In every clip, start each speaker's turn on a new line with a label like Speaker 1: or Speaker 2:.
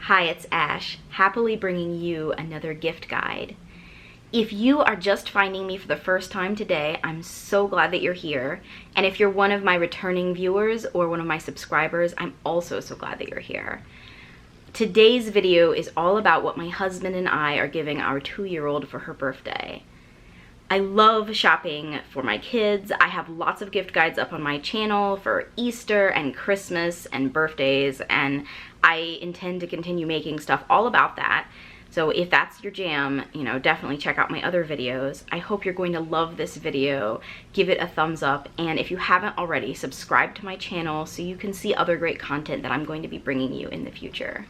Speaker 1: Hi, it's Ash, happily bringing you another gift guide. If you are just finding me for the first time today, I'm so glad that you're here. And if you're one of my returning viewers or one of my subscribers, I'm also so glad that you're here. Today's video is all about what my husband and I are giving our 2-year-old for her birthday. I love shopping for my kids. I have lots of gift guides up on my channel for Easter and Christmas and birthdays, and I intend to continue making stuff all about that. So if that's your jam, definitely check out my other videos. I hope you're going to love this video. Give it a thumbs up, and if you haven't already, subscribe to my channel so you can see other great content that I'm going to be bringing you in the future.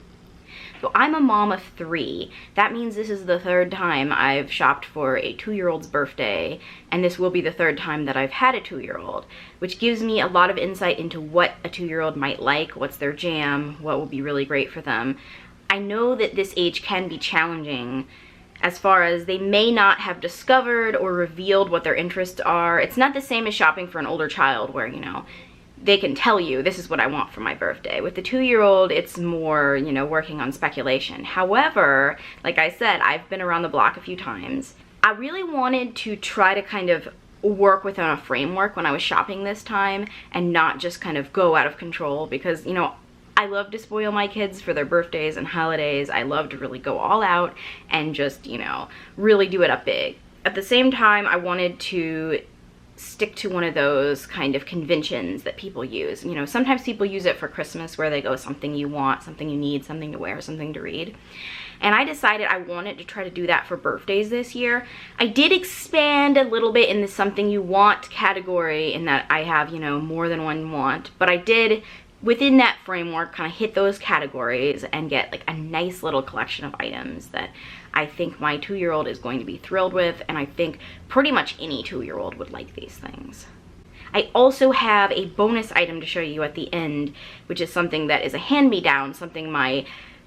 Speaker 1: So I'm a mom of 3. That means this is the 3rd time I've shopped for a 2-year-old's birthday, and this will be the 3rd time that I've had a 2-year-old, which gives me a lot of insight into what a 2-year-old might like, what's their jam, what will be really great for them. I know that this age can be challenging as far as they may not have discovered or revealed what their interests are. It's not the same as shopping for an older child where, they can tell you, this is what I want for my birthday. With the 2-year-old, it's more, working on speculation. However, like I said, I've been around the block a few times. I really wanted to try to kind of work within a framework when I was shopping this time and not just kind of go out of control because, I love to spoil my kids for their birthdays and holidays. I love to really go all out and just, really do it up big. At the same time, I wanted to stick to one of those kind of conventions that people use. Sometimes people use it for Christmas where they go something you want, something you need, something to wear, something to read. And I decided I wanted to try to do that for birthdays this year. I did expand a little bit in the something you want category in that I have, more than one want, but I did within that framework kind of hit those categories and get like a nice little collection of items that I think my 2-year-old is going to be thrilled with, and I think pretty much any 2-year-old would like these things. I also have a bonus item to show you at the end, which is something that is a hand-me-down, something my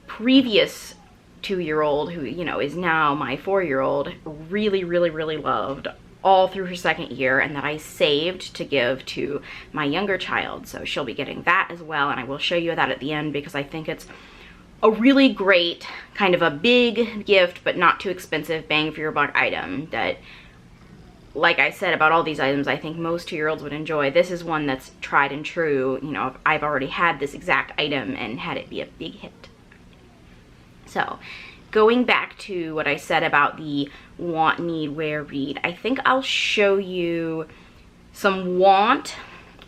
Speaker 1: previous 2-year-old, who, is now my 4-year-old, really, really, really loved all through her 2nd year, and that I saved to give to my younger child. So she'll be getting that as well, and I will show you that at the end because I think it's a really great kind of a big gift but not too expensive bang for your buck item that, like I said about all these items, I think most 2-year-olds would enjoy. This is one that's tried and true. I've already had this exact item and had it be a big hit. So going back to what I said about the want, need, wear, read, I think I'll show you some want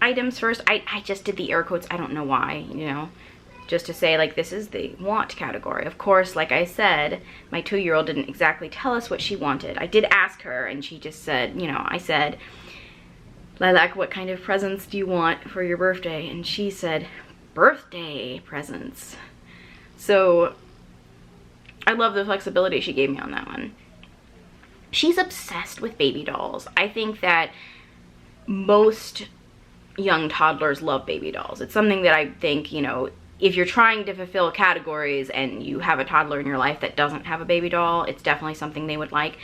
Speaker 1: items first. I just did the air quotes. I don't know why, just to say like this is the want category. Of course, like I said, my 2-year-old didn't exactly tell us what she wanted. I did ask her and she just said, I said, Lilac, what kind of presents do you want for your birthday? And she said, birthday presents. So I love the flexibility she gave me on that one. She's obsessed with baby dolls. I think that most young toddlers love baby dolls. It's something that I think, if you're trying to fulfill categories and you have a toddler in your life that doesn't have a baby doll, it's definitely something they would like.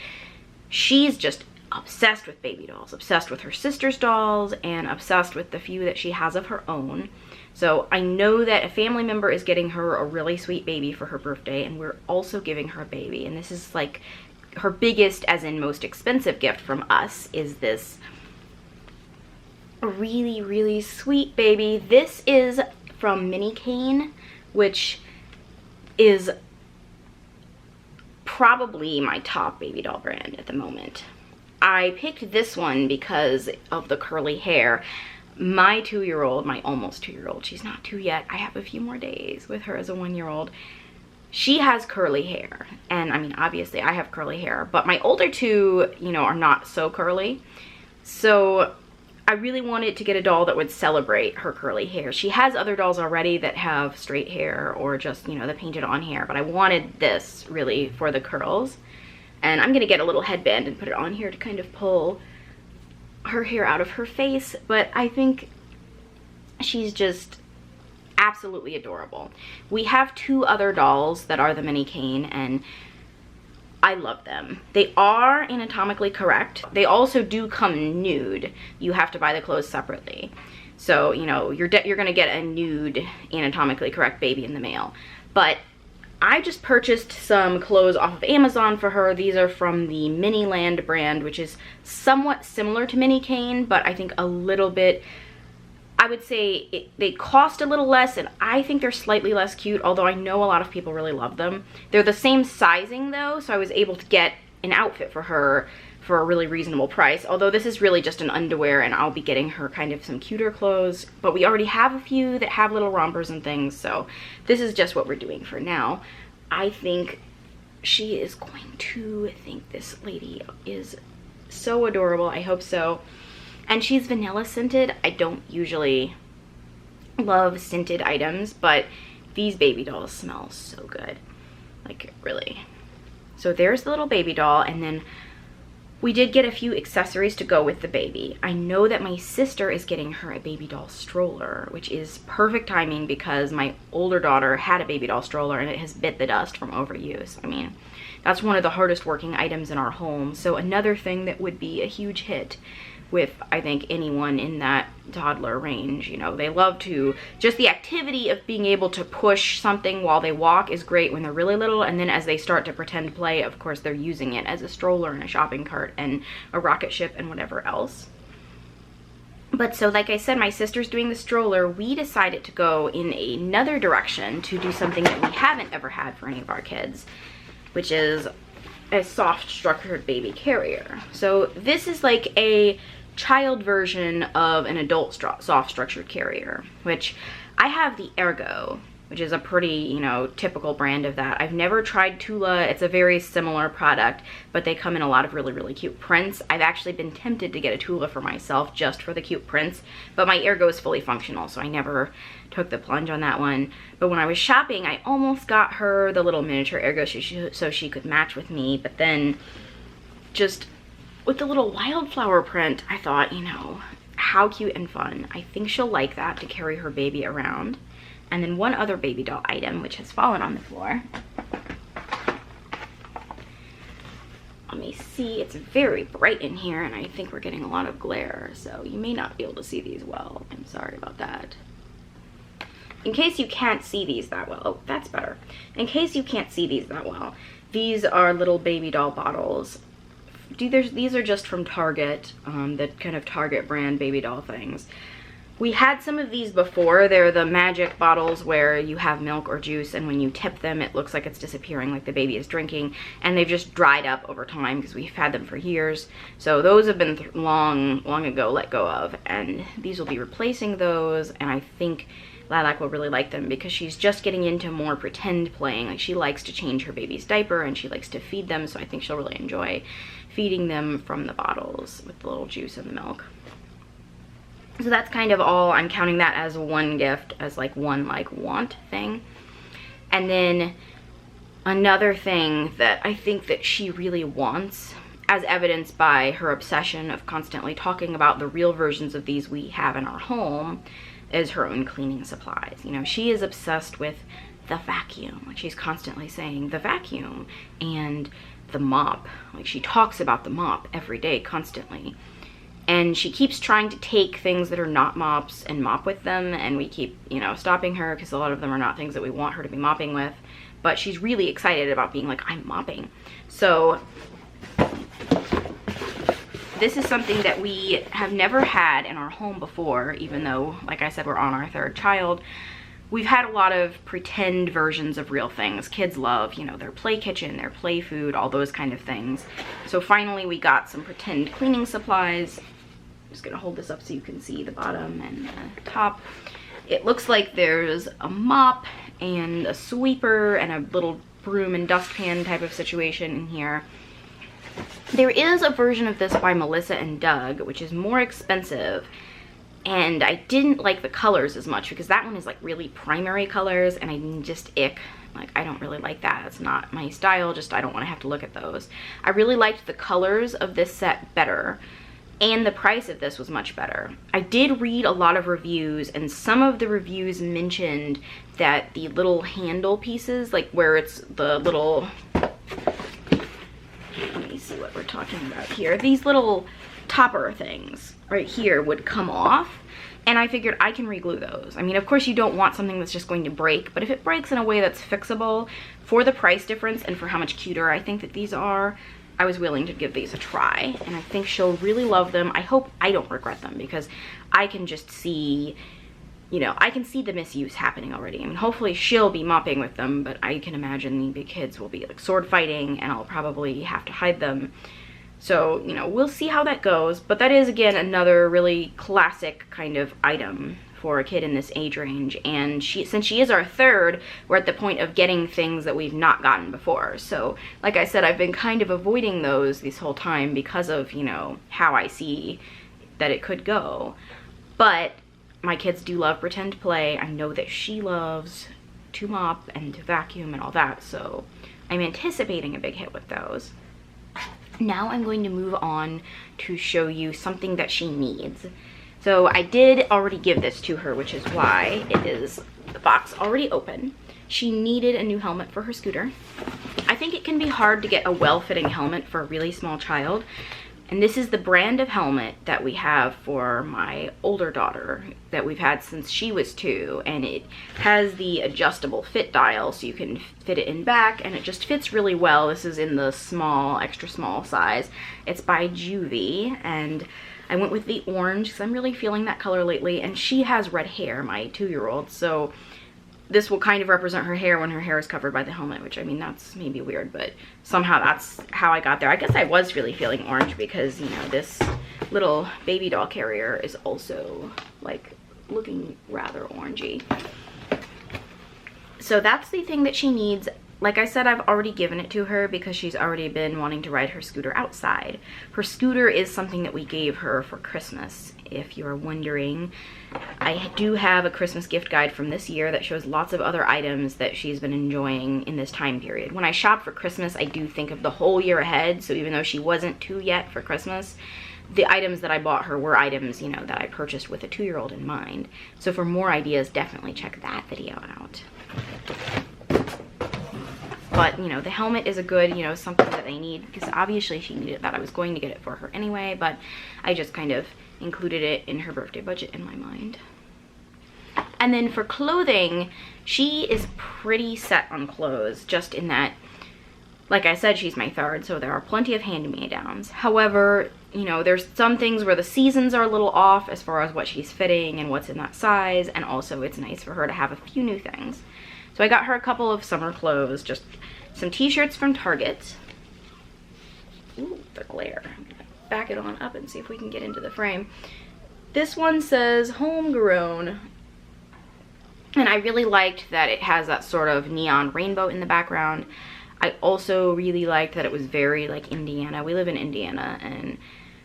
Speaker 1: She's just obsessed with baby dolls, obsessed with her sister's dolls, and obsessed with the few that she has of her own. So I know that a family member is getting her a really sweet baby for her birthday, and we're also giving her a baby. And this is like her biggest, as in most expensive gift from us, is this really, really sweet baby. This is from Mini Cane, which is probably my top baby doll brand at the moment. I picked this one because of the curly hair. My 2-year-old, my almost 2-year-old, she's not 2 yet, I have a few more days with her as a 1-year-old. She has curly hair, and I mean, obviously I have curly hair, but my older 2, are not so curly. So I really wanted to get a doll that would celebrate her curly hair. She has other dolls already that have straight hair or just, the painted on hair, but I wanted this really for the curls. And I'm gonna get a little headband and put it on here to kind of pull her hair out of her face, but I think she's just absolutely adorable. We have 2 other dolls that are the Mini Cane, and I love them. They are anatomically correct. They also do come nude. You have to buy the clothes separately. So, you're gonna get a nude anatomically correct baby in the mail. But I just purchased some clothes off of Amazon for her. These are from the Miniland brand, which is somewhat similar to Mini Cane, but I think a little bit, I would say they cost a little less, and I think they're slightly less cute, although I know a lot of people really love them. They're the same sizing though, so I was able to get an outfit for her for a really reasonable price, although this is really just an underwear, and I'll be getting her kind of some cuter clothes, but we already have a few that have little rompers and things, so this is just what we're doing for now. I think she is going to think this lady is so adorable. I hope so. And she's vanilla scented. I don't usually love scented items, but these baby dolls smell so good, like really. So there's the little baby doll, and then we did get a few accessories to go with the baby. I know that my sister is getting her a baby doll stroller, which is perfect timing because my older daughter had a baby doll stroller and it has bit the dust from overuse. I mean, that's one of the hardest working items in our home. So another thing that would be a huge hit with, I think, anyone in that toddler range. You know, they love to, just the activity of being able to push something while they walk is great when they're really little, and then as they start to pretend play, of course, they're using it as a stroller and a shopping cart and a rocket ship and whatever else. But so, like I said, my sister's doing the stroller. We decided to go in another direction to do something that we haven't ever had for any of our kids, which is a soft structured baby carrier. So this is like a child version of an adult soft structured carrier, which I have the Ergo, which is a pretty, you know, typical brand of that. I've never tried Tula. It's a very similar product, but they come in a lot of really, really cute prints. I've actually been tempted to get a Tula for myself just for the cute prints, but my Ergo is fully functional, so I never took the plunge on that one. But when I was shopping, I almost got her the little miniature Ergo so she could match with me, but then just with the little wildflower print, I thought, you know, how cute and fun. I think she'll like that to carry her baby around. And then one other baby doll item, which has fallen on the floor. Let me see, it's very bright in here, and I think we're getting a lot of glare, so you may not be able to see these well. I'm sorry about that. In case you can't see these that well, oh, that's better. In case you can't see these that well, these are little baby doll bottles. These are just from Target, the kind of Target brand baby doll things. We had some of these before. They're the magic bottles where you have milk or juice, and when you tip them, it looks like it's disappearing, like the baby is drinking, and they've just dried up over time because we've had them for years. So those have been long ago let go of, and these will be replacing those, and I think Lilac will really like them because she's just getting into more pretend playing. Like, she likes to change her baby's diaper and she likes to feed them, so I think she'll really enjoy feeding them from the bottles with the little juice and the milk. So that's kind of all. I'm counting that as one gift, as like one like want thing. And then another thing that I think that she really wants, as evidenced by her obsession of constantly talking about the real versions of these we have in our home, is her own cleaning supplies. You know, she is obsessed with the vacuum. Like, she's constantly saying the vacuum and the mop. Like, she talks about the mop every day constantly. And she keeps trying to take things that are not mops and mop with them, and we keep, you know, stopping her because a lot of them are not things that we want her to be mopping with. But she's really excited about being like, I'm mopping. So this is something that we have never had in our home before, even though, like I said, we're on our third child. We've had a lot of pretend versions of real things. Kids love, you know, their play kitchen, their play food, all those kind of things. So finally we got some pretend cleaning supplies. I'm just gonna hold this up so you can see the bottom and the top. It looks like there's a mop and a sweeper and a little broom and dustpan type of situation in here. There is a version of this by Melissa and Doug, which is more expensive, and I didn't like the colors as much because that one is like really primary colors, and I just ick. Like, I don't really like that. It's not my style, just I don't want to have to look at those. I really liked the colors of this set better, and the price of this was much better. I did read a lot of reviews, and some of the reviews mentioned that the little handle pieces, like where it's the little, let me see what we're talking about here. These little topper things right here would come off. And I figured I can reglue those. I mean, of course you don't want something that's just going to break, but if it breaks in a way that's fixable for the price difference and for how much cuter I think that these are, I was willing to give these a try. And I think she'll really love them. I hope I don't regret them, because I can just see, you know, I can see the misuse happening already. I mean, hopefully she'll be mopping with them, but I can imagine the kids will be like sword fighting and I'll probably have to hide them. So, you know, we'll see how that goes. But that is, again, another really classic kind of item for a kid in this age range. And since she is our third, we're at the point of getting things that we've not gotten before. So, like I said, I've been kind of avoiding those this whole time because of, you know, how I see that it could go. But my kids do love pretend play. I know that she loves to mop and to vacuum and all that. So I'm anticipating a big hit with those. Now I'm going to move on to show you something that she needs. So I did already give this to her, which is why it is the box already open. She needed a new helmet for her scooter. I think it can be hard to get a well-fitting helmet for a really small child. And this is the brand of helmet that we have for my older daughter that we've had since she was 2. And it has the adjustable fit dial, so you can fit it in back, and it just fits really well. This is in the small, extra small size. It's by Juvie, and I went with the orange because I'm really feeling that color lately. And she has red hair, my 2-year-old, so this will kind of represent her hair when her hair is covered by the helmet, which, I mean, that's maybe weird, but somehow that's how I got there. I guess I was really feeling orange because, you know, this little baby doll carrier is also, like, looking rather orangey. So that's the thing that she needs. Like I said, I've already given it to her because she's already been wanting to ride her scooter outside. Her scooter is something that we gave her for Christmas, if you're wondering. I do have a Christmas gift guide from this year that shows lots of other items that she's been enjoying in this time period. When I shop for Christmas, I do think of the whole year ahead, so even though she wasn't 2 yet for Christmas, the items that I bought her were items, you know, that I purchased with a 2-year-old in mind. So for more ideas, definitely check that video out. But, you know, the helmet is a good, you know, something that they need, because obviously she needed that. I was going to get it for her anyway, but I just kind of included it in her birthday budget in my mind. And then for clothing, she is pretty set on clothes, just in that, like I said, she's my third, so there are plenty of hand-me-downs. However, you know, there's some things where the seasons are a little off as far as what she's fitting and what's in that size, and also it's nice for her to have a few new things. So I got her a couple of summer clothes, just some t-shirts from Target. Ooh, the glare. I'm gonna back it on up and see if we can get into the frame. This one says homegrown, and I really liked that it has that sort of neon rainbow in the background. I also really liked that it was very like Indiana. We live in Indiana, and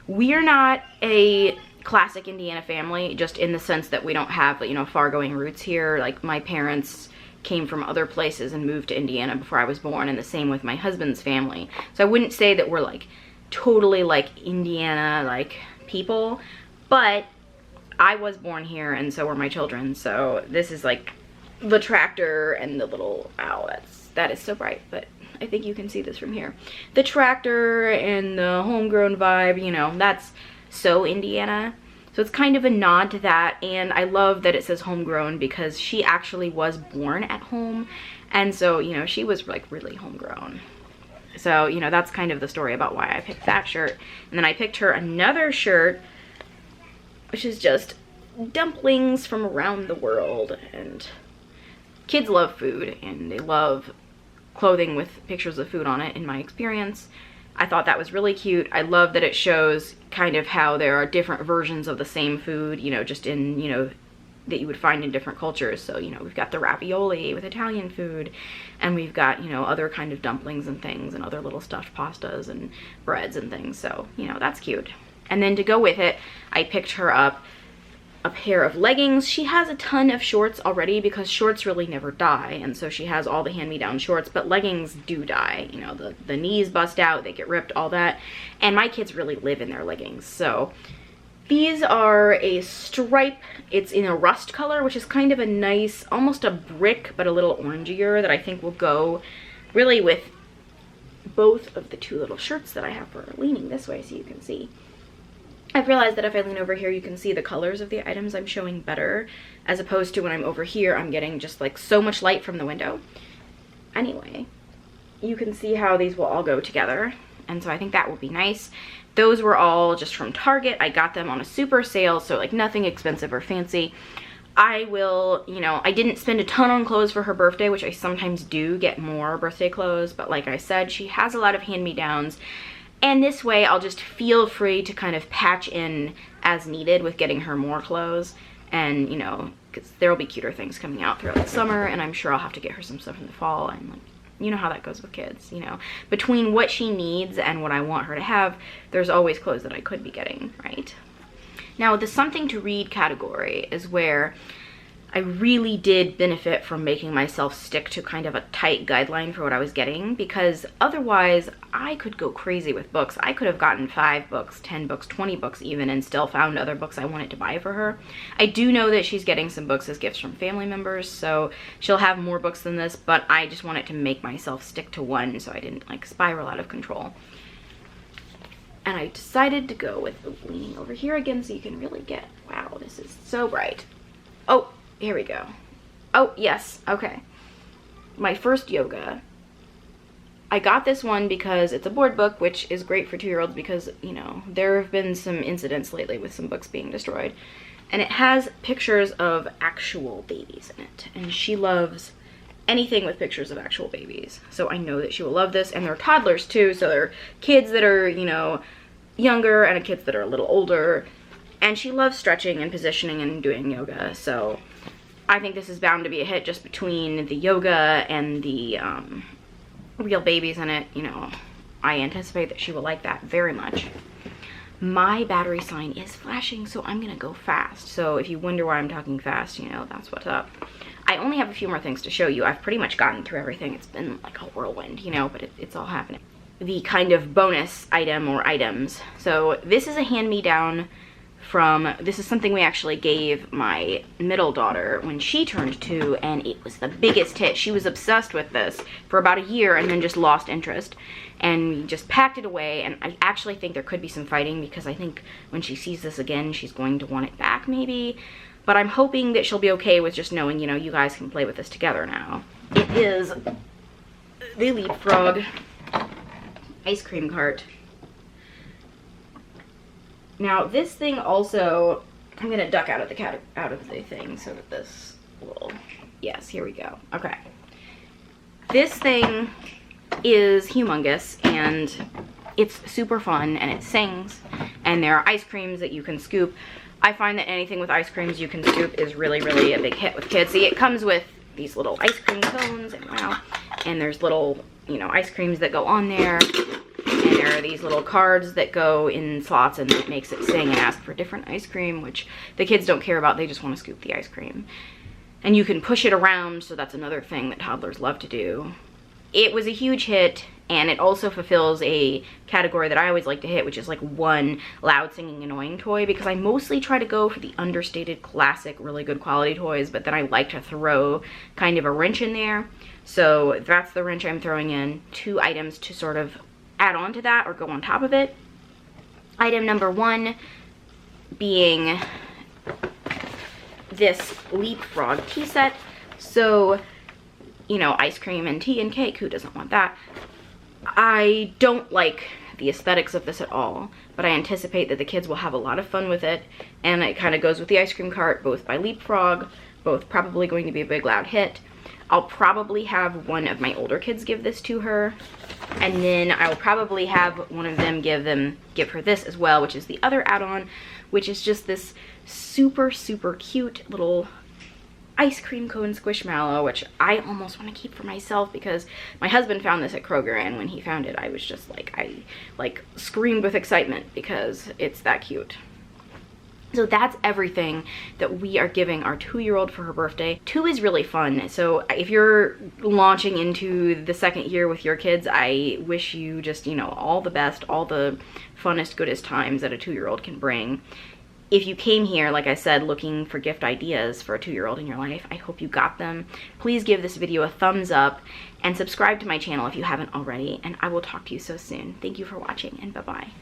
Speaker 1: we're not a classic Indiana family, just in the sense that we don't have, you know, far-going roots here. Like, my parents came from other places and moved to Indiana before I was born, and the same with my husband's family. So I wouldn't say that we're like totally like Indiana like people, but I was born here and so were my children. So this is like the tractor and the little, ow, that is so bright, but I think you can see this from here. The tractor and the homegrown vibe, you know, that's so Indiana. So it's kind of a nod to that, and I love that it says homegrown because she actually was born at home, and so, you know, she was like really homegrown. So, you know, that's kind of the story about why I picked that shirt. And then I picked her another shirt, which is just dumplings from around the world, and kids love food, and they love clothing with pictures of food on it, in my experience. I thought that was really cute. I love that it shows kind of how there are different versions of the same food, you know, just in, you know, that you would find in different cultures. So, you know, we've got the ravioli with Italian food, and we've got, you know, other kind of dumplings and things, and other little stuffed pastas and breads and things. So, you know, that's cute. And then to go with it, I picked her up a pair of leggings. She has a ton of shorts already because shorts really never die, and so she has all the hand-me-down shorts, but leggings do die. You know, the knees bust out, they get ripped, all that, and my kids really live in their leggings. So these are a stripe. It's in a rust color, which is kind of a nice, almost a brick, but a little orangier, that I think will go really with both of the two little shirts that I have for her, leaning this way so you can see. I've realized that if I lean over here, you can see the colors of the items I'm showing better, as opposed to when I'm over here, I'm getting just like so much light from the window. Anyway, you can see how these will all go together, and so I think that will be nice. Those were all just from Target. I got them on a super sale, so like nothing expensive or fancy. I will, you know, I didn't spend a ton on clothes for her birthday, which I sometimes do get more birthday clothes, but like I said, she has a lot of hand-me-downs. And this way, I'll just feel free to kind of patch in as needed with getting her more clothes. And, you know, because there will be cuter things coming out throughout the summer, and I'm sure I'll have to get her some stuff in the fall. And, like, you know how that goes with kids, you know. Between what she needs and what I want her to have, there's always clothes that I could be getting, right? Now, the something to read category is where I really did benefit from making myself stick to kind of a tight guideline for what I was getting, because otherwise I could go crazy with books. I could have gotten 5 books, 10 books, 20 books even, and still found other books I wanted to buy for her. I do know that she's getting some books as gifts from family members, so she'll have more books than this, but I just wanted to make myself stick to one so I didn't like spiral out of control. And I decided to go with leaning over here again so you can really get, wow, this is so bright. Oh, here we go. Oh, yes, okay. My first yoga. I got this one because it's a board book, which is great for 2-year-olds because, you know, there have been some incidents lately with some books being destroyed. And it has pictures of actual babies in it. And she loves anything with pictures of actual babies. So I know that she will love this. And they're toddlers too, so they're kids that are, you know, younger and kids that are a little older. And she loves stretching and positioning and doing yoga, so I think this is bound to be a hit just between the yoga and the real babies in it. You know, I anticipate that she will like that very much. My battery sign is flashing, so I'm gonna go fast. So if you wonder why I'm talking fast, you know, that's what's up. I only have a few more things to show you. I've pretty much gotten through everything. It's been like a whirlwind, you know, but it's all happening. The kind of bonus item or items. So this is a hand-me-down from, this is something we actually gave my middle daughter when she turned 2, and it was the biggest hit. She was obsessed with this for about a year and then just lost interest, and we just packed it away. And I actually think there could be some fighting because I think when she sees this again, she's going to want it back maybe, but I'm hoping that she'll be okay with just knowing, you know, you guys can play with this together now. It is the Leapfrog ice cream cart. Now this thing also, I'm gonna duck out of the thing so that this will, yes, here we go. Okay. This thing is humongous and it's super fun and it sings, and there are ice creams that you can scoop. I find that anything with ice creams you can scoop is really, really a big hit with kids. See, it comes with these little ice cream cones, and wow, and there's little, you know, ice creams that go on there. And there are these little cards that go in slots, and it makes it sing and ask for different ice cream, which the kids don't care about. They just want to scoop the ice cream. And you can push it around, so that's another thing that toddlers love to do. It was a huge hit, and it also fulfills a category that I always like to hit, which is like one loud singing annoying toy, because I mostly try to go for the understated classic really good quality toys, but then I like to throw kind of a wrench in there. So that's the wrench I'm throwing in. 2 items to sort of add on to that or go on top of it. Item number 1 being this Leapfrog tea set. So, you know, ice cream and tea and cake, who doesn't want that? I don't like the aesthetics of this at all, but I anticipate that the kids will have a lot of fun with it, and it kind of goes with the ice cream cart, both by Leapfrog, both probably going to be a big loud hit. I'll probably have one of my older kids give this to her, and then I'll probably have one of them give her this as well, which is the other add-on, which is just this super, super cute little ice cream cone squishmallow, which I almost want to keep for myself because my husband found this at Kroger, and when he found it, I was just like, I like screamed with excitement because it's that cute. So that's everything that we are giving our 2-year-old for her birthday. 2 is really fun. So if you're launching into the 2nd year with your kids, I wish you just, you know, all the best, all the funnest, goodest times that a 2-year-old can bring. If you came here, like I said, looking for gift ideas for a 2-year-old in your life, I hope you got them. Please give this video a thumbs up and subscribe to my channel if you haven't already, and I will talk to you so soon. Thank you for watching, and bye-bye.